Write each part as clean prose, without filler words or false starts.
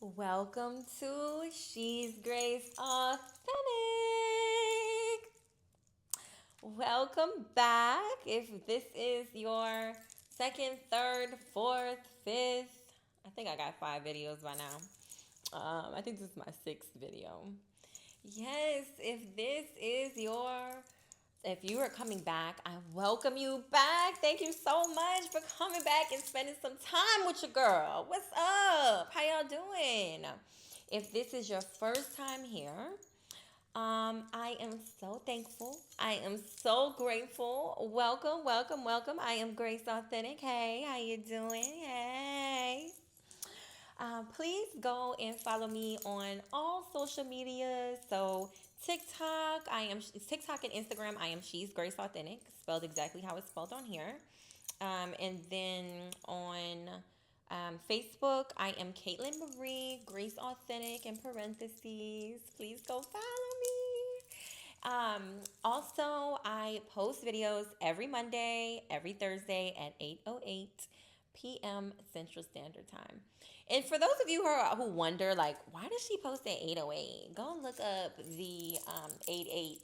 Welcome to She's Grace Authentic. Welcome back. If this is your second, third, fourth, fifth, I think I got 5 videos by now. I think this is my sixth video. Yes, if you are coming back, I welcome you back. Thank you so much for coming back and spending some time with your girl. What's up? How y'all doing? If this is your first time here, I am so thankful. I am so grateful. Welcome, welcome, welcome. I am Grace Authentic. Hey, how you doing? Hey. Please go and follow me on all social media. So TikTok, TikTok and Instagram. I am She's Grace Authentic, spelled exactly how it's spelled on here. And then on Facebook, I am Kaitlyn Marie Grace Authentic in parentheses. Please go follow me. Also, I post videos every Monday, every Thursday at 8:08 p.m. Central Standard Time. And for those of you who wonder, like, why does she post at 8:08? Go and look up the 88,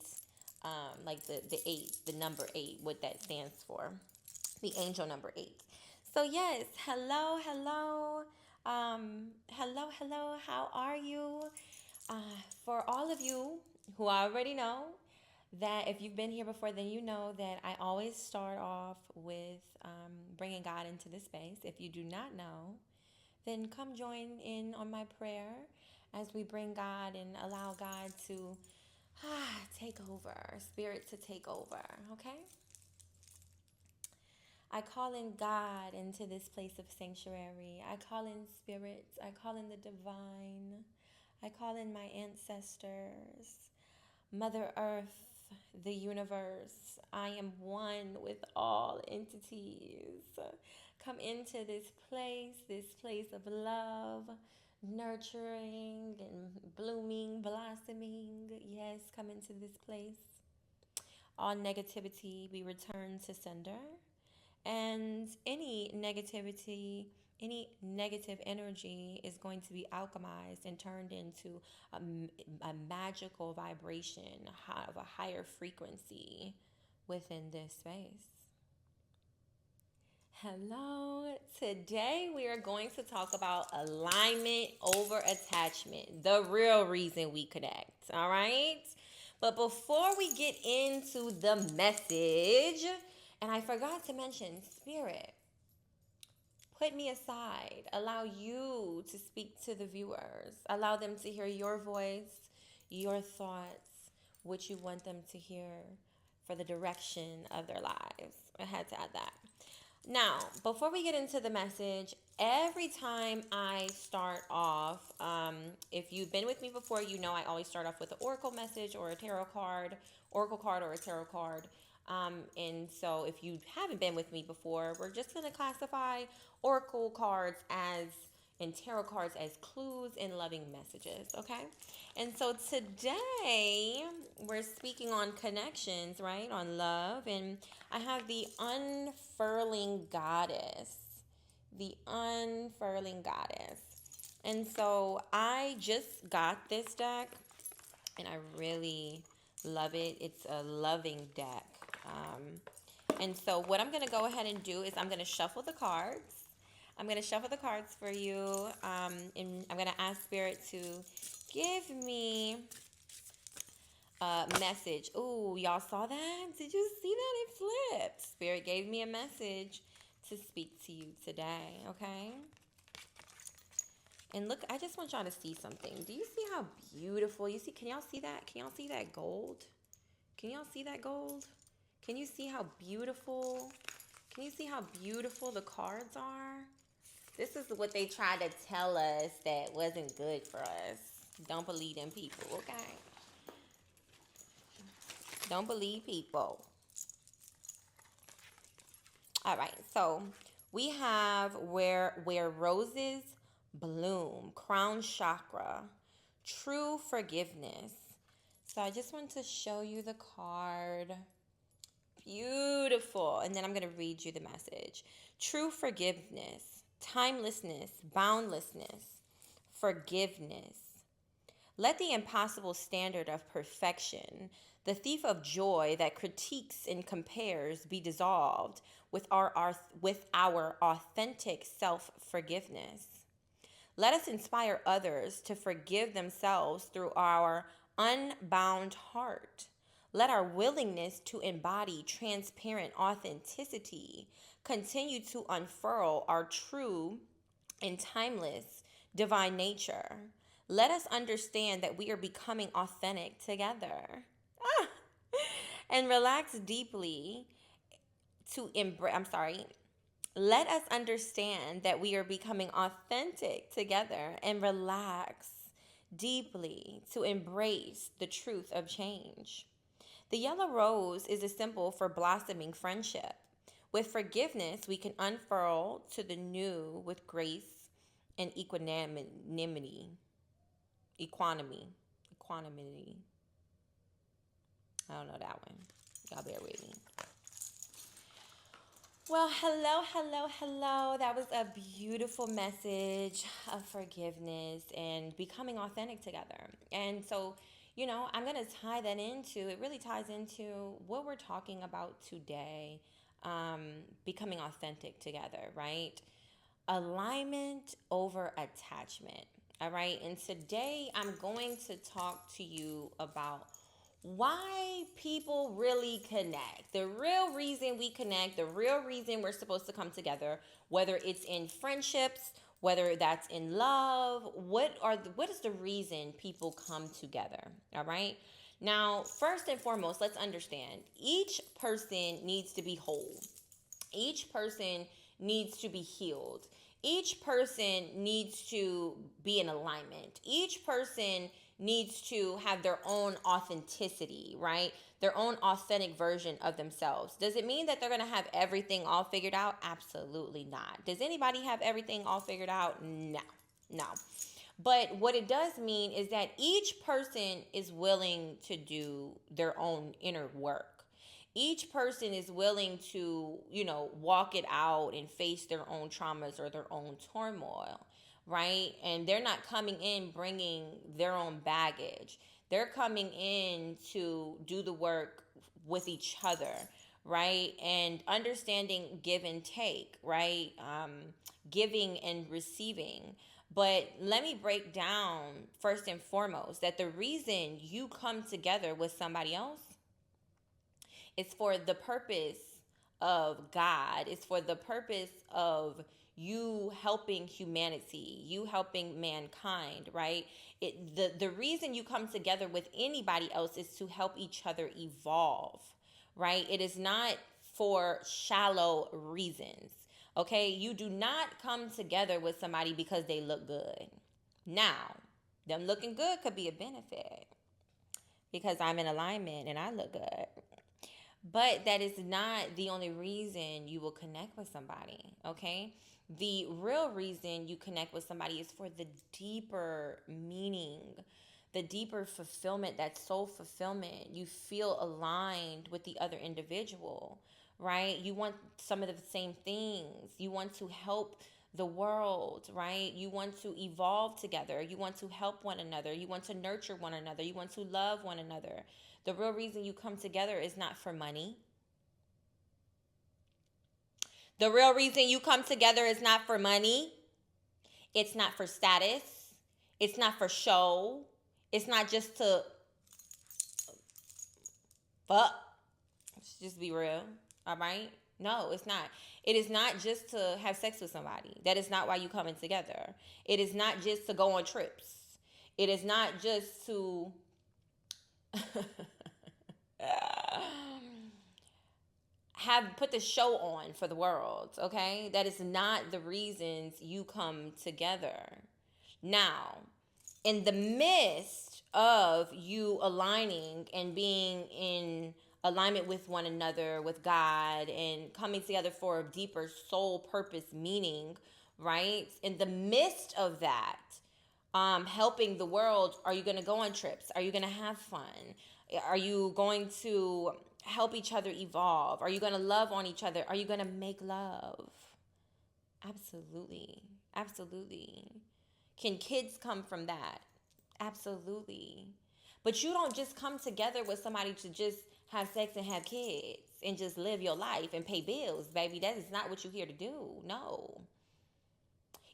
like the 8, the number 8, what that stands for, the angel number 8. So, yes, hello. How are you? For all of you who already know that if you've been here before, then you know that I always start off with bringing God into the space. If you do not know, then come join in on my prayer as we bring God and allow God to take over, spirit to take over, okay? I call in God into this place of sanctuary. I call in spirits. I call in the divine. I call in my ancestors, Mother Earth, the universe. I am one with all entities. Come into this place of love, nurturing and blooming, blossoming. Yes, come into this place. All negativity be returned to sender. And any negative energy is going to be alchemized and turned into a, a magical vibration of a higher frequency within this space. Hello. Today we are going to talk about alignment over attachment, the real reason we connect. All right. But before we get into the message, and I forgot to mention spirit, put me aside. Allow you to speak to the viewers. Allow them to hear your voice, your thoughts, what you want them to hear for the direction of their lives. I had to add that. Now, before we get into the message, every time I start off, if you've been with me before, you know I always start off with an oracle message or a tarot card, oracle card or a tarot card. And so if you haven't been with me before, we're just going to classify oracle cards as and tarot cards as clues and loving messages, okay? And so today we're speaking on connections, right? On love. And I have the unfurling goddess. The unfurling goddess. And so I just got this deck and I really love it. It's a loving deck. And so what I'm going to go ahead and do is I'm going to shuffle the cards. I'm going to shuffle the cards for you, and I'm going to ask Spirit to give me a message. Ooh, y'all saw that? Did you see that? It flipped. Spirit gave me a message to speak to you today, okay? And look, I just want y'all to see something. Do you see how beautiful? Can y'all see that? Can y'all see that gold? Can y'all see that gold? Can you see how beautiful? Can you see how beautiful the cards are? This is what they tried to tell us that wasn't good for us. Don't believe them people, okay? Don't believe people. All right, so we have where roses bloom, crown chakra, true forgiveness. So I just want to show you the card. Beautiful. And then I'm going to read you the message. True forgiveness, timelessness, boundlessness, forgiveness. Let the impossible standard of perfection, the thief of joy that critiques and compares, be dissolved with our authentic self-forgiveness. Let us inspire others to forgive themselves through our unbound heart. Let our willingness to embody transparent authenticity continue to unfurl our true and timeless divine nature. Let us understand that we are becoming authentic together. Ah! And relax deeply to embrace. I'm sorry. Let us understand that we are becoming authentic together and relax deeply to embrace the truth of change. The yellow rose is a symbol for blossoming friendship. With forgiveness, we can unfurl to the new with grace and equanimity. Equanimity. I don't know that one. Y'all bear with me. Well, hello. That was a beautiful message of forgiveness and becoming authentic together. And so, I'm going to tie that into, it really ties into what we're talking about today, becoming authentic together, right? Alignment over attachment. All right. And today I'm going to talk to you about why people really connect. The real reason we connect, the real reason we're supposed to come together, whether it's in friendships, whether that's in love, what is the reason people come together? All right? Now, first and foremost, let's understand each person needs to be whole. Each person needs to be healed. Each person needs to be in alignment. Each person needs to have their own authenticity, right? Their own authentic version of themselves. Does it mean that they're going to have everything all figured out? Absolutely not. Does anybody have everything all figured out? No. But what it does mean is that each person is willing to do their own inner work. Each person is willing to, walk it out and face their own traumas or their own turmoil, right? And they're not coming in bringing their own baggage. They're coming in to do the work with each other, right? And understanding give and take, right? Giving and receiving. But let me break down first and foremost that the reason you come together with somebody else, it's for the purpose of God. It's for the purpose of you helping humanity, you helping mankind, right? The reason you come together with anybody else is to help each other evolve, right? It is not for shallow reasons, okay? You do not come together with somebody because they look good. Now, them looking good could be a benefit because I'm in alignment and I look good. But that is not the only reason you will connect with somebody, okay? The real reason you connect with somebody is for the deeper meaning, the deeper fulfillment, that soul fulfillment. You feel aligned with the other individual, right? You want some of the same things. You want to help the world, right? You want to evolve together. You want to help one another. You want to nurture one another. You want to love one another. The real reason you come together is not for money. The real reason you come together is not for money. It's not for status. It's not for show. It's not just to fuck. Let's just be real. All right? No, it's not. It is not just to have sex with somebody. That is not why you coming together. It is not just to go on trips. It is not just to put the show on for the world, okay? That is not the reasons you come together. Now, in the midst of you aligning and being in alignment with one another, with God, and coming together for a deeper soul purpose meaning, right? In the midst of that, helping the world, are you going to go on trips? Are you going to have fun? Are you going to help each other evolve? Are you going to love on each other? Are you going to make love? Absolutely. Can kids come from that? Absolutely. But you don't just come together with somebody to just have sex and have kids and just live your life and pay bills, baby. That is not what you're here to do. No.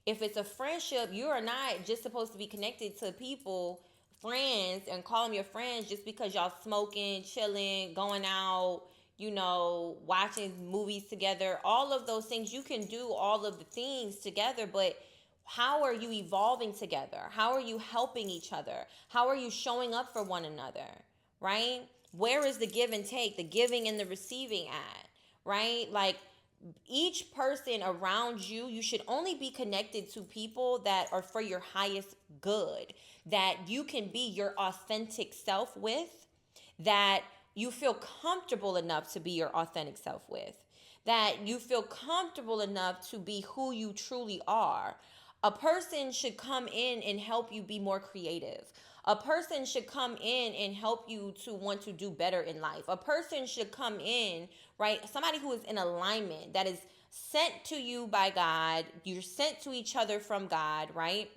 If it's a friendship, you are not just supposed to be connected to people, friends, and call them your friends just because y'all smoking, chilling, going out, watching movies together. All of those things, you can do all of the things together, but how are you evolving together? How are you helping each other? How are you showing up for one another? Right? Where is the give and take, the giving and the receiving at? Right? Like, each person around you, you should only be connected to people that are for your highest good, that you can be your authentic self with, that you feel comfortable enough to be your authentic self with, that you feel comfortable enough to be who you truly are. A person should come in and help you be more creative. A person should come in and help you to want to do better in life. A person should come in, right? Somebody who is in alignment, that is sent to you by God. You're sent to each other from God, right?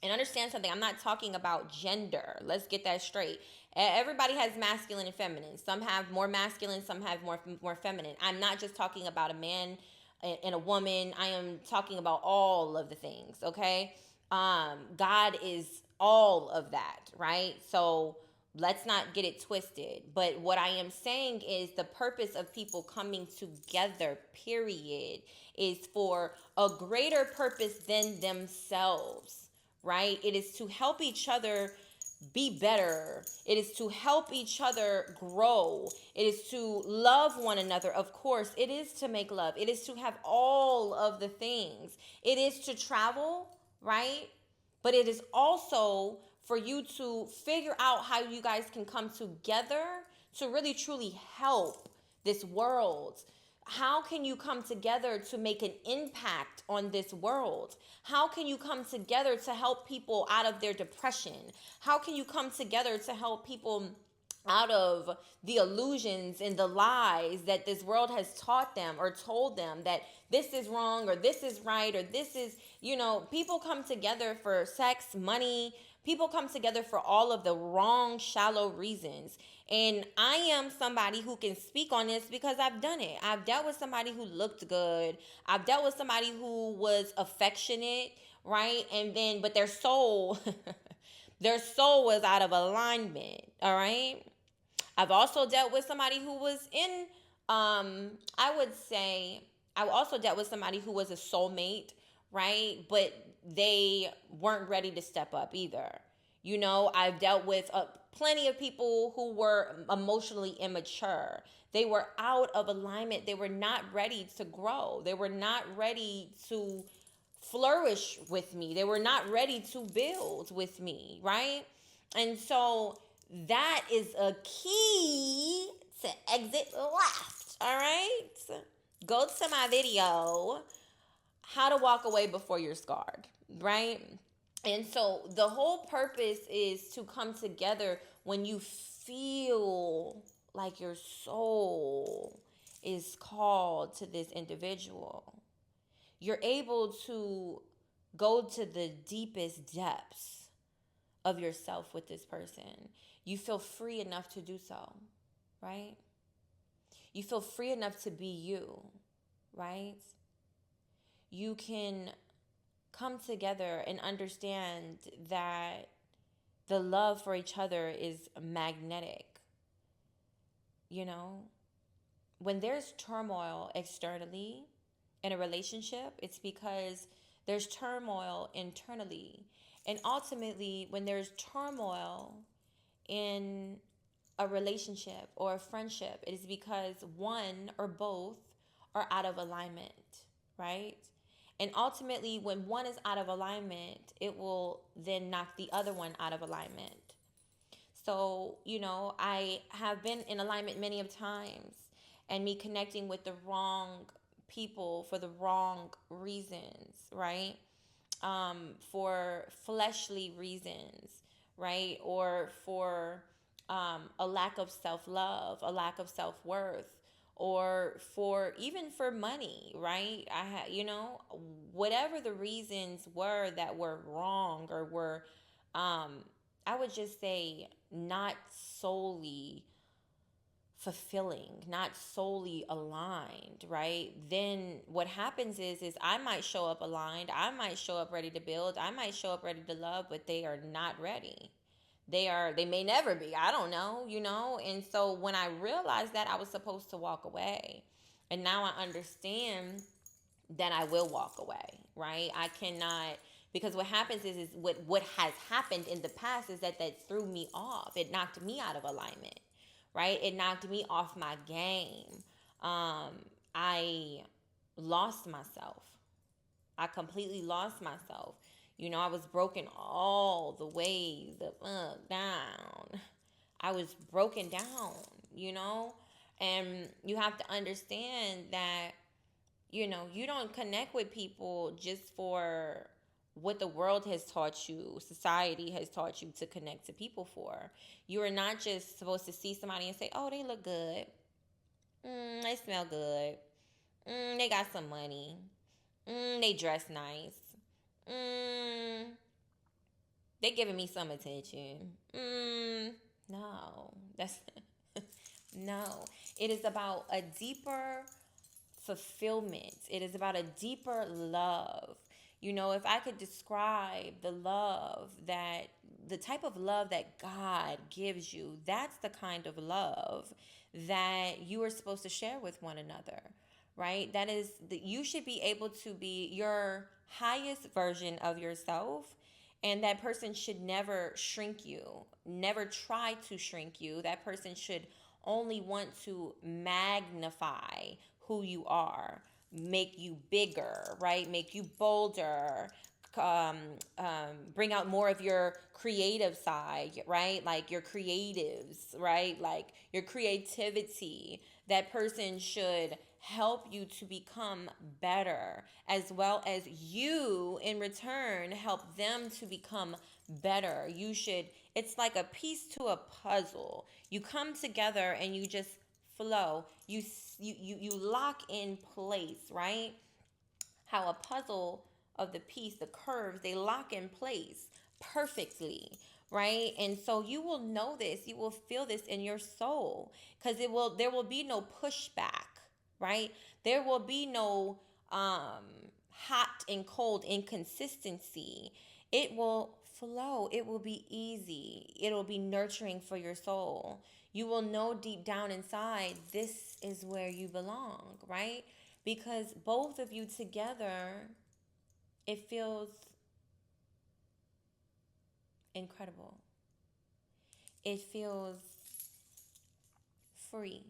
And understand something, I'm not talking about gender. Let's get that straight. Everybody has masculine and feminine. Some have more masculine, some have more feminine. I'm not just talking about a man and a woman. I am talking about all of the things, okay? God is all of that, right? So let's not get it twisted. But what I am saying is the purpose of people coming together, period, is for a greater purpose than themselves, right? It is to help each other be better. It is to help each other grow. It is to love one another. Of course, it is to make love. It is to have all of the things. It is to travel, right? But it is also for you to figure out how you guys can come together to really truly help this world. How can you come together to make an impact on this world? How can you come together to help people out of their depression? How can you come together to help people out of the illusions and the lies that this world has taught them or told them that this is wrong or this is right or this is, people come together for sex, money. People come together for all of the wrong, shallow reasons. And I am somebody who can speak on this because I've done it. I've dealt with somebody who looked good. I've dealt with somebody who was affectionate, right? And then, but their soul, their soul was out of alignment, all right? I've also dealt with somebody who was in, I also dealt with somebody who was a soulmate, right? But they weren't ready to step up either. I've dealt with plenty of people who were emotionally immature. They were out of alignment. They were not ready to grow. They were not ready to flourish with me. They were not ready to build with me, right? And so that is a key to exit left, all right? Go to my video, how to walk away before you're scarred, right? And so the whole purpose is to come together when you feel like your soul is called to this individual. You're able to go to the deepest depths of yourself with this person. You feel free enough to do so, right? You feel free enough to be you, right? You can come together and understand that the love for each other is magnetic. When there's turmoil externally in a relationship, it's because there's turmoil internally. And ultimately, when there's turmoil in a relationship or a friendship, it is because one or both are out of alignment, right? And ultimately, when one is out of alignment, it will then knock the other one out of alignment. So, I have been in alignment many of times, and me connecting with the wrong people for the wrong reasons, right? For fleshly reasons, right? Or for a lack of self-love, a lack of self-worth, or for even for money, right? Whatever the reasons were that were wrong or were, um, I would just say, not solely fulfilling, not solely aligned, right? Then what happens is I might show up aligned, I might show up ready to build, I might show up ready to love, but they are not ready. They may never be. I don't know. And so when I realized that, I was supposed to walk away. And now I understand that I will walk away, right? I cannot, because what happens is what has happened in the past is that threw me off. It knocked me out of alignment, right? It knocked me off my game. Um, I lost myself. I completely lost myself. I was broken all the way down. I was broken down, you know? And you have to understand that, you don't connect with people just for what the world has taught you, society has taught you to connect to people for. You are not just supposed to see somebody and say, oh, they look good. They smell good. They got some money. They dress nice. Mm, they giving me some attention. No, that's no. It is about a deeper fulfillment. It is about a deeper love. If I could describe the type of love that God gives you, that's the kind of love that you are supposed to share with one another, right? That is, that you should be able to be your highest version of yourself. And that person should never shrink you, never try to shrink you. That person should only want to magnify who you are, make you bigger, right? Make you bolder, um, bring out more of your creative side, right? Like your creatives, right? Like your creativity. That person should help you to become better, as well as you in return help them to become better. It's like a piece to a puzzle. You come together and you just flow. You lock in place, right? How a puzzle of the piece, the curves, they lock in place perfectly, right? And so you will know this, you will feel this in your soul, because there will be no pushback, right? There will be no hot and cold inconsistency. It will flow. It will be easy. It'll be nurturing for your soul. You will know deep down inside, this is where you belong, right? Because both of you together, it feels incredible. It feels free.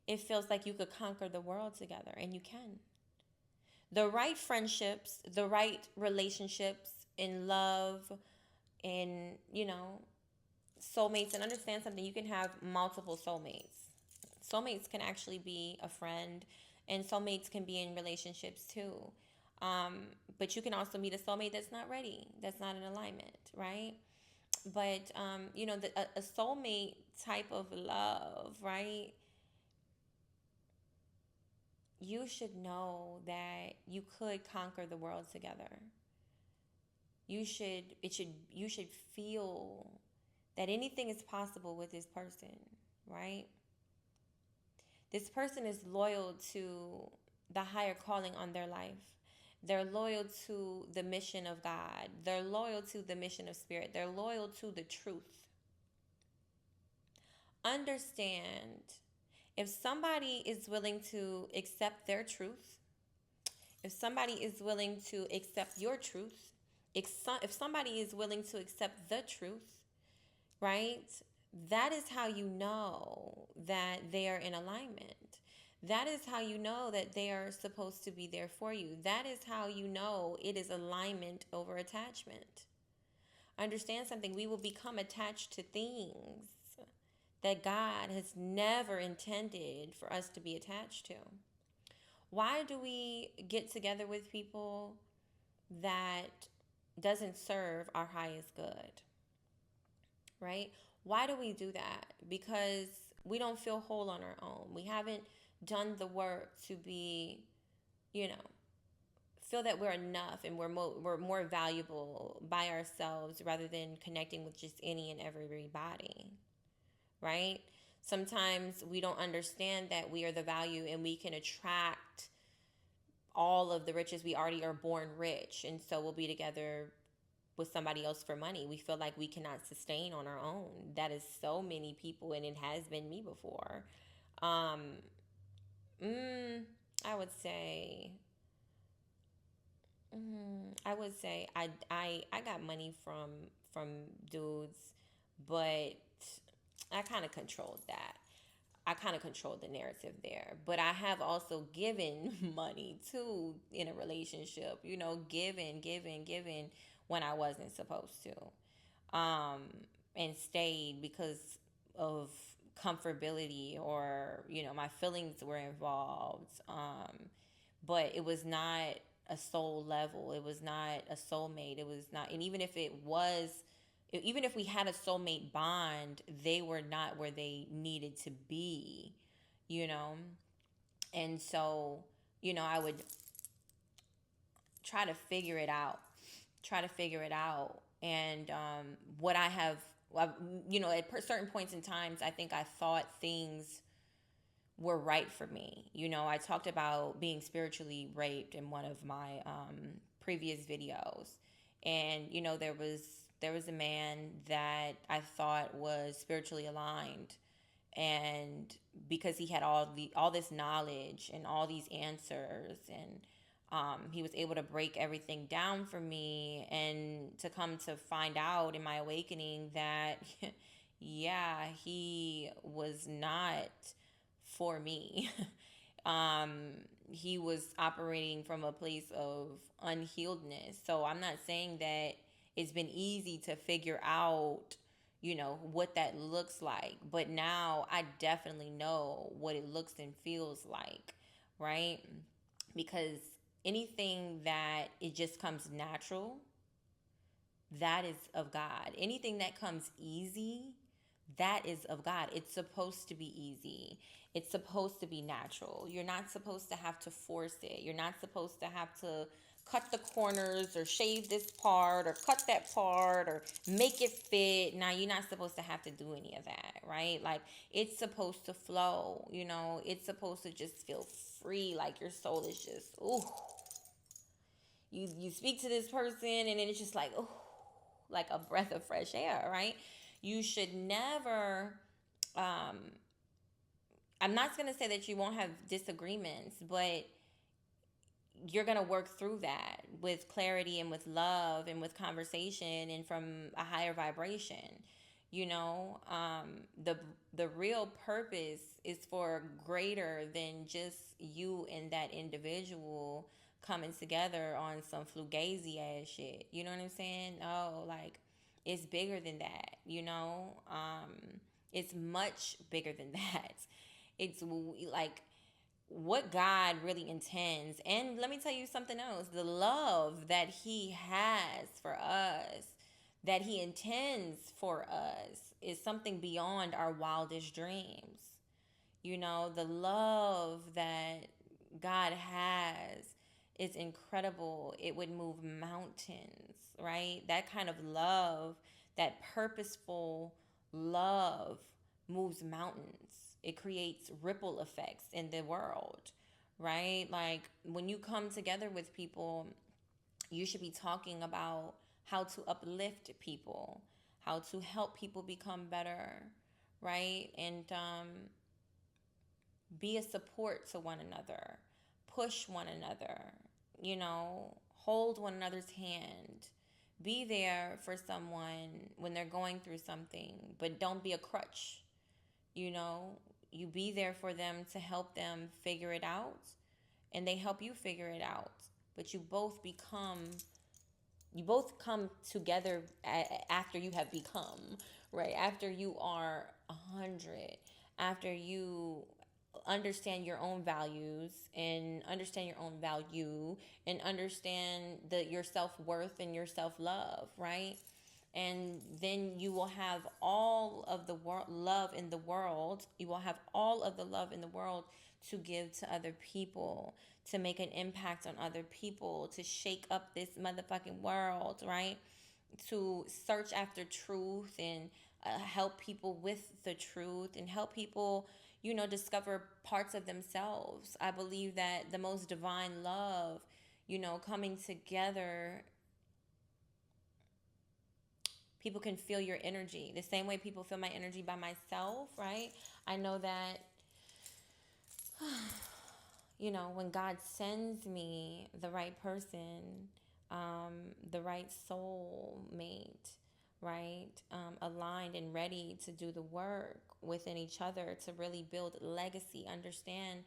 It feels like you could conquer the world together, and you can. The right friendships, the right relationships in love, in, soulmates, and understand something, you can have multiple soulmates. Soulmates can actually be a friend, and soulmates can be in relationships too. But you can also meet a soulmate that's not ready, that's not in alignment, right? But a soulmate type of love, right? You should know that you could conquer the world together. You should feel that anything is possible with this person, right? This person is loyal to the higher calling on their life. They're loyal to the mission of God. They're loyal to the mission of spirit. They're loyal to the truth. Understand, if somebody is willing to accept their truth, if somebody is willing to accept your truth, if somebody is willing to accept the truth, right? That is how you know that they are in alignment. That is how you know that they are supposed to be there for you. That is how you know it is alignment over attachment. Understand something. We will become attached to things that God has never intended for us to be attached to. Why do we get together with people that doesn't serve our highest good? Right? Why do we do that? Because we don't feel whole on our own. We haven't done the work to be, you know, feel that we're enough and we're more valuable by ourselves rather than connecting with just any and everybody, right? Sometimes we don't understand that we are the value and we can attract all of the riches. We already are born rich, and so we'll be together with somebody else for money. We feel like we cannot sustain on our own. That is so many people, and it has been me before. Um, I would say, I would say I got money from dudes, but I kind of controlled that. I kind of controlled the narrative there. But I have also given money too in a relationship, giving when I wasn't supposed to. And stayed because of comfortability, or, my feelings were involved. But it was not a soul level. It was not a soulmate. It was not, and even if it was, even if we had a soulmate bond, they were not where they needed to be, you know? And so, I would try to figure it out, And what I have, at certain points in times, I think I thought things were right for me. I talked about being spiritually raped in one of my previous videos. And, there was a man that I thought was spiritually aligned, and because he had all this knowledge and all these answers, and he was able to break everything down for me, and to come to find out in my awakening that yeah, he was not for me. um, he was operating from a place of unhealedness. So I'm not saying that it's been easy to figure out, what that looks like. But now I definitely know what it looks and feels like, right? Because anything that it just comes natural, that is of God. Anything that comes easy, that is of God. It's supposed to be easy. It's supposed to be natural. You're not supposed to have to force it. You're not supposed to have to cut the corners or shave this part or cut that part or make it fit. Now, you're not supposed to have to do any of that, right? Like, it's supposed to flow, It's supposed to just feel free, like your soul is just, ooh. You speak to this person and then it's just like, ooh, like a breath of fresh air, right? You should never, I'm not going to say that you won't have disagreements, but you're going to work through that with clarity and with love and with conversation and from a higher vibration. The real purpose is for greater than just you and that individual coming together on some fugazi ass shit. You know what I'm saying? No, like, it's bigger than that. It's much bigger than that. It's like what God really intends. And let me tell you something else. The love that he has for us, that he intends for us, is something beyond our wildest dreams. The love that God has is incredible. It would move mountains, right? That kind of love, that purposeful love, moves mountains. It creates ripple effects in the world, right? Like, when you come together with people, you should be talking about how to uplift people, how to help people become better, right? And be a support to one another, push one another, hold one another's hand. Be there for someone when they're going through something, but don't be a crutch. You be there for them to help them figure it out, and they help you figure it out. But you both come together after you have become, right? After you are 100, after you understand your own values and understand your own value and understand your self-worth and your self-love, right? And then you will have all of the love in the world. You will have all of the love in the world to give to other people, to make an impact on other people, to shake up this motherfucking world, right? To search after truth and help people with the truth and help people, discover parts of themselves. I believe that the most divine love, coming together, people can feel your energy the same way people feel my energy by myself, right? I know that when God sends me the right person, the right soul mate, right, aligned and ready to do the work within each other to really build legacy. Understand,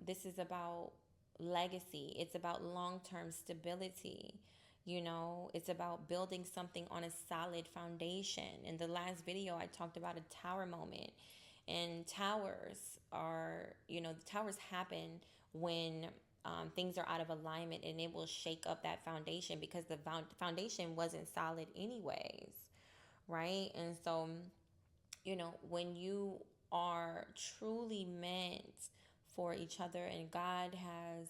this is about legacy. It's about long-term stability. It's about building something on a solid foundation. In the last video, I talked about a tower moment. And towers are, the towers happen when things are out of alignment, and it will shake up that foundation because the foundation wasn't solid anyways, right? And so, when you are truly meant for each other and God has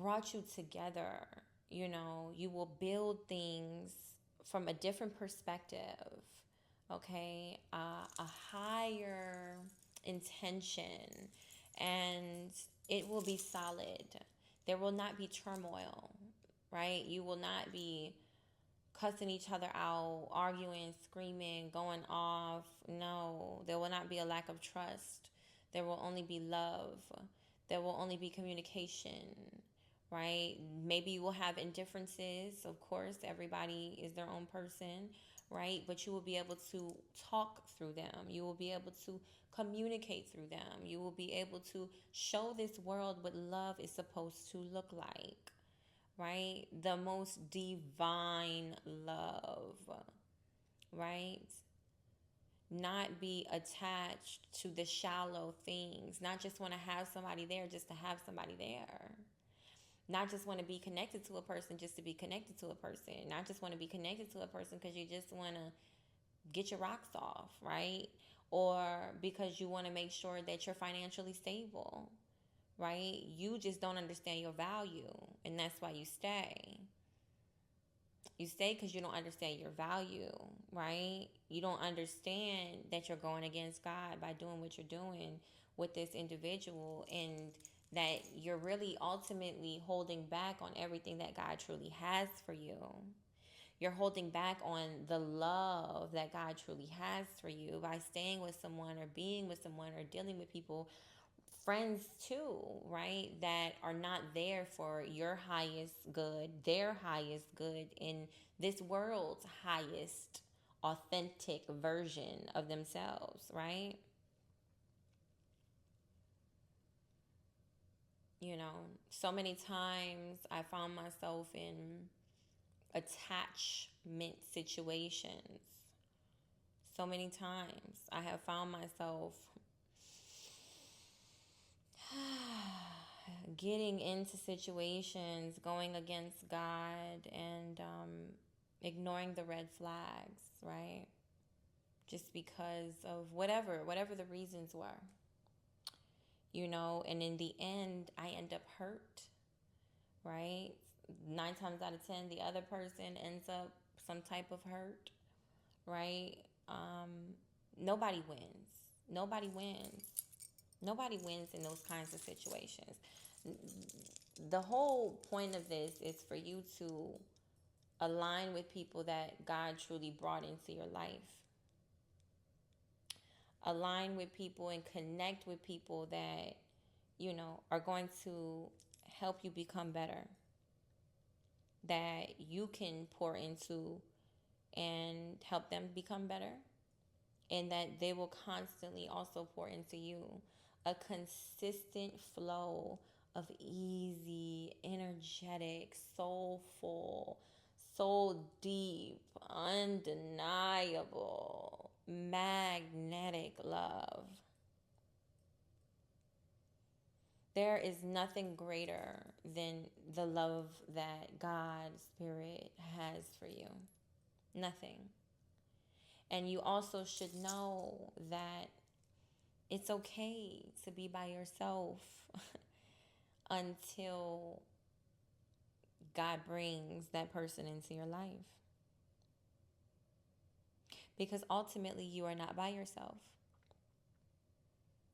brought you together, you will build things from a different perspective, okay? A higher intention, and it will be solid. There will not be turmoil, right? You will not be cussing each other out, arguing, screaming, going off. No, there will not be a lack of trust. There will only be love. There will only be communication, right? Maybe you will have indifferences. Of course, everybody is their own person, right? But you will be able to talk through them. You will be able to communicate through them. You will be able to show this world what love is supposed to look like, right? The most divine love, right? Not be attached to the shallow things. Not just want to have somebody there just to have somebody there. Not just want to be connected to a person just to be connected to a person. Not just want to be connected to a person because you just want to get your rocks off, right? Or because you want to make sure that you're financially stable, right? You just don't understand your value, and that's why you stay. You stay because you don't understand your value, right? You don't understand that you're going against God by doing what you're doing with this individual, and that you're really ultimately holding back on everything that God truly has for you. You're holding back on the love that God truly has for you by staying with someone or being with someone or dealing with people, friends too, right, that are not there for your highest good, their highest good, in this world's highest authentic version of themselves, right? So many times I found myself in attachment situations. So many times I have found myself getting into situations, going against God, and ignoring the red flags, right? Just because of whatever the reasons were, and in the end, I end up hurt, right? 9 times out of 10, the other person ends up some type of hurt, right? Nobody wins. Nobody wins. Nobody wins in those kinds of situations. The whole point of this is for you to align with people that God truly brought into your life. Align with people and connect with people that, are going to help you become better, that you can pour into and help them become better, and that they will constantly also pour into you. A consistent flow of easy, energetic, soulful, soul deep, undeniable, magnetic love. There is nothing greater than the love that God's Spirit has for you. Nothing. And you also should know that it's okay to be by yourself until God brings that person into your life. Because ultimately, you are not by yourself.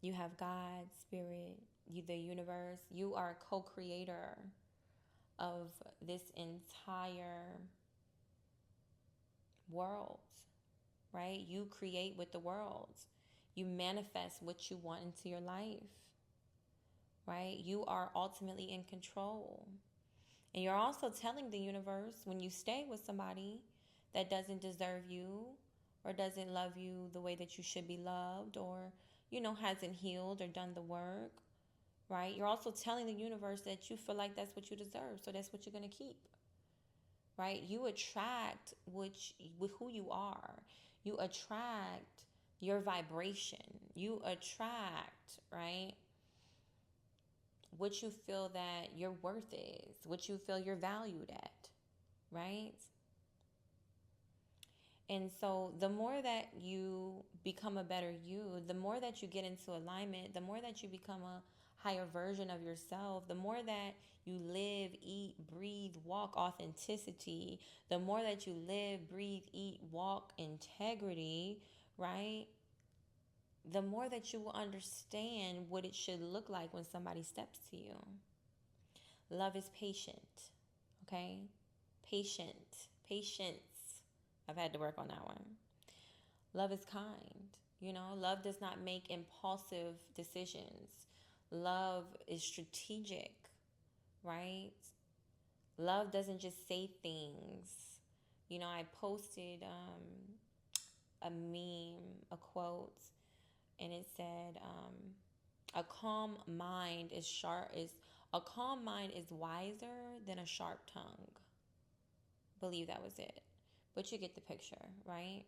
You have God, Spirit, you, the universe. You are a co creator of this entire world, right? You create with the world, you manifest what you want into your life, right? You are ultimately in control. And you're also telling the universe when you stay with somebody that doesn't deserve you or doesn't love you the way that you should be loved, or, hasn't healed or done the work, right? You're also telling the universe that you feel like that's what you deserve. So that's what you're going to keep, right? You attract with who you are. You attract your vibration. You attract, right, what you feel that your worth is, what you feel you're valued at, right? And so the more that you become a better you, the more that you get into alignment, the more that you become a higher version of yourself, the more that you live, eat, breathe, walk authenticity, the more that you live, breathe, eat, walk integrity, right? The more that you will understand what it should look like when somebody steps to you. Love is patient, okay? Patient, patience. I've had to work on that one. Love is kind. Love does not make impulsive decisions. Love is strategic, right? Love doesn't just say things. I posted a meme, a quote, and it said, "A calm mind is sharp. Is a calm mind is wiser than a sharp tongue." Believe that was it, but you get the picture, right?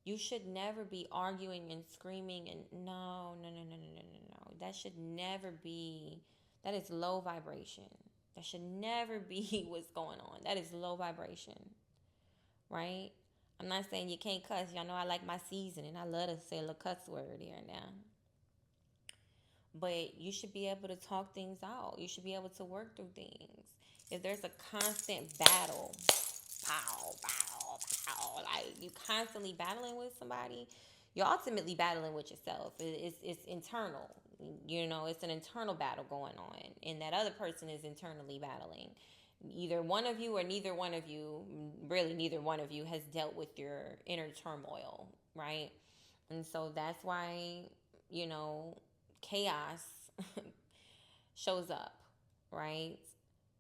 You should never be arguing and screaming and no, no, no, no, no, no, no, no. That should never be. That is low vibration. That should never be what's going on. That is low vibration, right? I'm not saying you can't cuss. Y'all know I like my seasoning. I love to say a little cuss word here and there. But you should be able to talk things out. You should be able to work through things. If there's a constant battle, pow, pow, pow, like you constantly battling with somebody, you're ultimately battling with yourself. It's internal. It's an internal battle going on, and that other person is internally battling. Either one of you or neither one of you, really neither one of you, has dealt with your inner turmoil, right? And so that's why, you know, chaos shows up, right?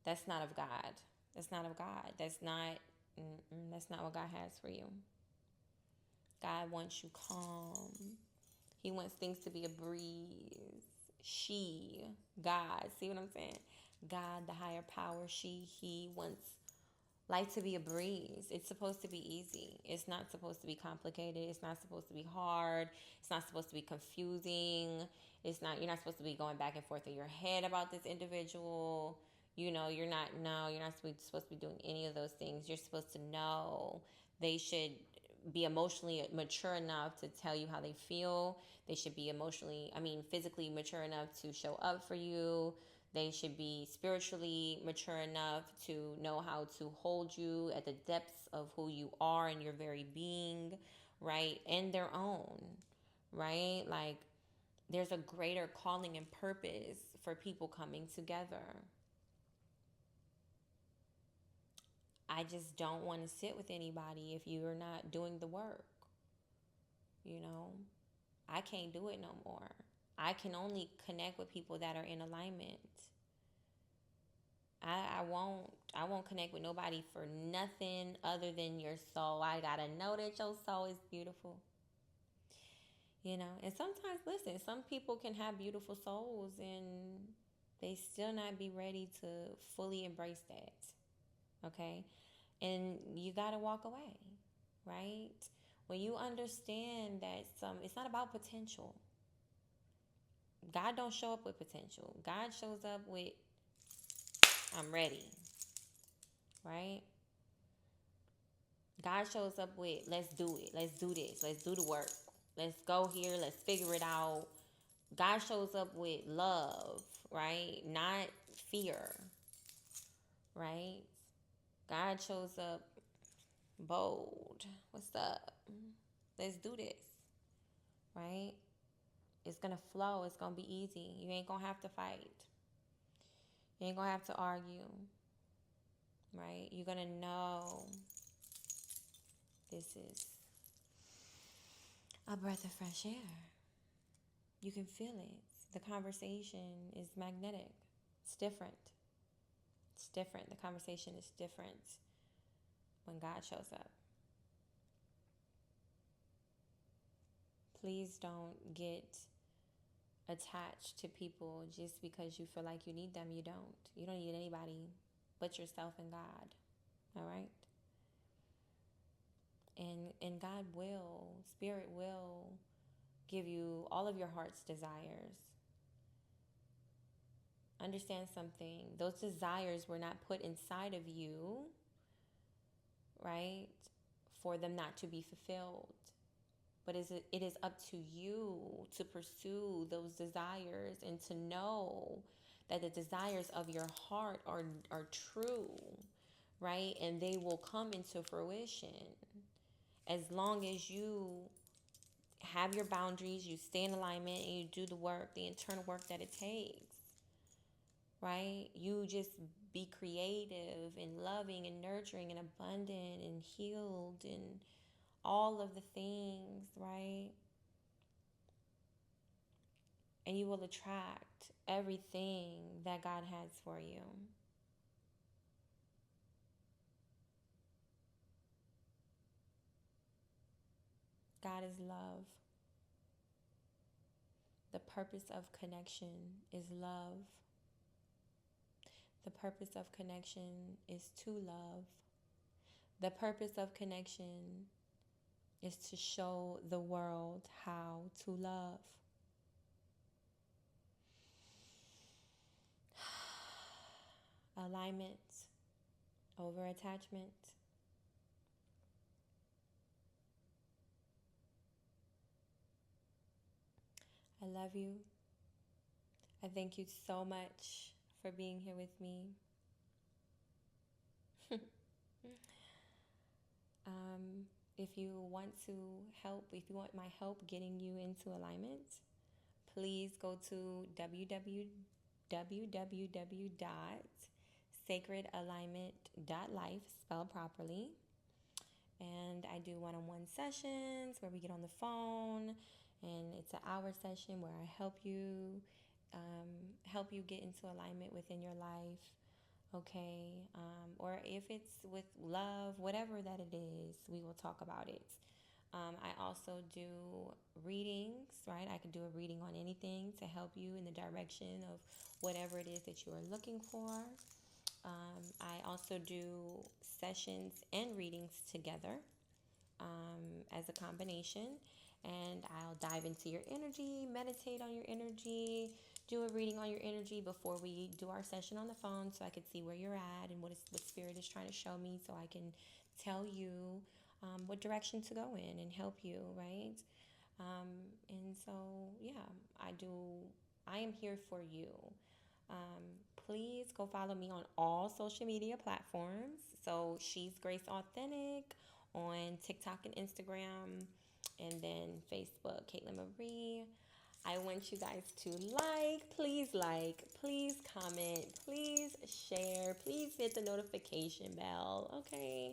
That's not of God. That's not of God. That's not what God has for you. God wants you calm. He wants things to be a breeze. God, see what I'm saying? God, the higher power, he wants life to be a breeze. It's supposed to be easy. It's not supposed to be complicated. It's not supposed to be hard. It's not supposed to be confusing. You're not supposed to be going back and forth in your head about this individual. You're not supposed to be doing any of those things. You're supposed to know they should be emotionally mature enough to tell you how they feel. They should be physically mature enough to show up for you. They should be spiritually mature enough to know how to hold you at the depths of who you are and your very being, right? And their own, right? Like, there's a greater calling and purpose for people coming together. I just don't want to sit with anybody if you're not doing the work. I can't do it no more. I can only connect with people that are in alignment. I won't connect with nobody for nothing other than your soul. I gotta know that your soul is beautiful. And sometimes, listen, some people can have beautiful souls and they still not be ready to fully embrace that. Okay? And you gotta walk away, right? When you understand that it's not about potential. God don't show up with potential. God shows up with, I'm ready, right? God shows up with, let's do it. Let's do this. Let's do the work. Let's go here. Let's figure it out. God shows up with love, right? Not fear, right? God shows up bold. What's up? Let's do this, right? It's going to flow. It's going to be easy. You ain't going to have to fight. You ain't going to have to argue, right? You're going to know this is a breath of fresh air. You can feel it. The conversation is magnetic. It's different. It's different. The conversation is different when God shows up. Please don't get attached to people just because you feel like you need them. You don't. You don't need anybody but yourself and God. All right? And God will, Spirit will give you all of your heart's desires. Understand something. Those desires were not put inside of you, right, for them not to be fulfilled. But it is up to you to pursue those desires and to know that the desires of your heart are true, right? And they will come into fruition as long as you have your boundaries, you stay in alignment, and you do the work, the internal work that it takes, right? You just be creative and loving and nurturing and abundant and healed and all of the things, right? And you will attract everything that God has for you. God is love. The purpose of connection is love. The purpose of connection is to love. The purpose of connection is to show the world how to love. Alignment over attachment. I love you. I thank you so much for being here with me. If you want to help, if you want my help getting you into alignment, please go to www.sacredalignment.life, spelled properly. And I do one-on-one sessions where we get on the phone, and it's an hour session where I help you get into alignment within your life. Okay, or if it's with love, whatever that it is, we will talk about it. I also do readings, right? I can do a reading on anything to help you in the direction of whatever it is that you are looking for. I also do sessions and readings together as a combination. And I'll dive into your energy, meditate on your energy, do a reading on your energy before we do our session on the phone so I can see where you're at and what Spirit is trying to show me so I can tell you what direction to go in and help you, right? And so, yeah, I am here for you. Um, Please go follow me on all social media platforms. So She's Grace Authentic on TikTok and Instagram, and then Facebook, Kaitlyn Marie. I want you guys to like, please comment, please share, please hit the notification bell, okay?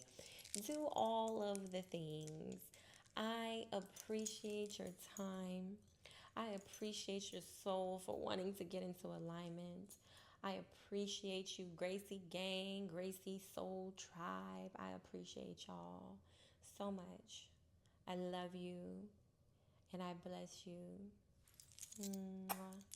Do all of the things. I appreciate your time. I appreciate your soul for wanting to get into alignment. I appreciate you, Gracie Gang, Gracie Soul Tribe. I appreciate y'all so much. I love you and I bless you. Mwah.